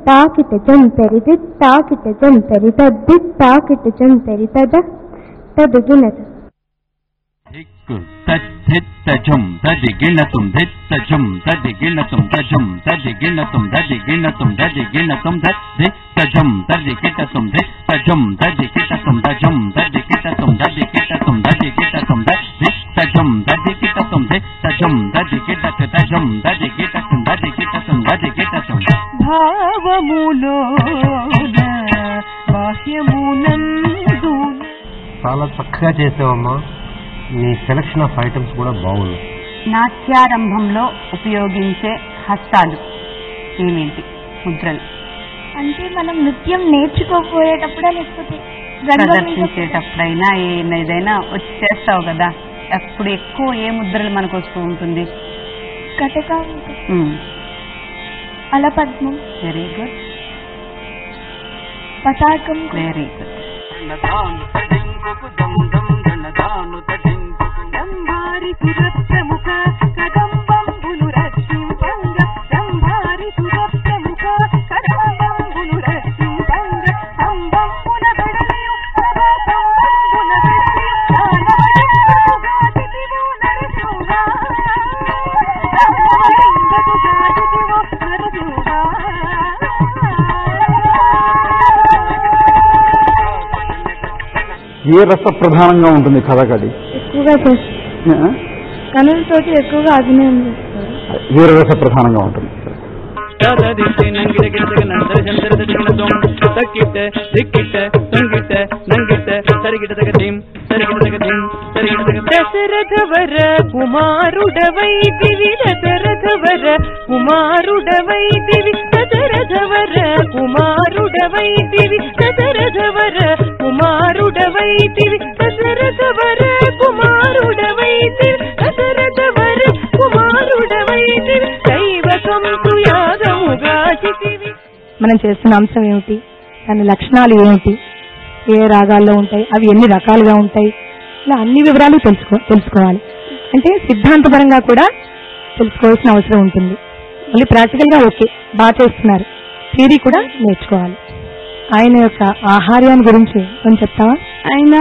తాకిట జంతరిది తాకిట జంతరి తద్ది తాకిట జంతరి తద తదిగినత తజ్జిత్తజం తదిగిణతుం దిత్తజం తదిగిణతుం తజం తదిగిణతుం తదిగిణతుం తదిగిణతుం తజ్జిత్తజం తదిగిటతుం దిత్తజం తదిగిటతుం తజం తదిగిటతుం తదిగిటతుం తదిగిటతుం తజ్జిత్తజం తదిగిటతుం దిత్తజం తదిగిటత తజం తదిగిటతుం తదిగిటతుం తదిగిటతుం భావములోన బాహ్యమునందు. చాలా చక్కగా చేసావమ్మా. నీ సెలక్షన్ ఆఫ్ ఐటమ్స్ కూడా బాగున్నాయి. నాట్యారంభంలో ఉపయోగించే హస్తాలు ఏమేంటి ముద్రలు? అంటే మనం నృత్యం నేర్చుకోపోయేటప్పుడా లేకపోతే ప్రదర్శించేటప్పుడైనా ఏదైనా వచ్చి చేస్తావు కదా, అప్పుడు ఎక్కువ ఏ ముద్రలు మనకు వస్తూ ఉంటుంది? కటక, అలపద్మం, వెరీ గుడ్. పతాకం, వెరీ గుడ్. ఏ రస ప్రధానంగా ఉంటుంది కథకళి? ఎక్కువగా కనులతోటి ఎక్కువగా అభినయం చేస్తారు. ఏ రస ప్రధానంగా ఉంటుంది? దశరథవర కుమారుడవై దివి దశరథవర కుమారుడవై దివి దశరథవర కుమారుడవై దివి దశరథవర కుమారుడవై దివి దశరథవర కుమారుడవై దివి దశరథవర కుమారుడవై దివి దైవకంతు యాగముగా చితివి. మనం చేస్తున్న అంశం ఏమిటి, దాని లక్షణాలు ఏమిటి, ఏ రాగాల్లో ఉంటాయి, అవి ఎన్ని రకాలుగా ఉంటాయి, ఇలా అన్ని వివరాలు తెలుసుకోవాలి. అంటే సిద్ధాంతపరంగా కూడా తెలుసుకోవాల్సిన అవసరం ఉంటుంది. మళ్ళీ ప్రాక్టికల్ గా ఓకే బాగా చేస్తున్నారు, థియరీ కూడా నేర్చుకోవాలి. ఆయన యొక్క ఆహార్యాన్ని గురించి కొంచెం చెప్తావా? ఆయన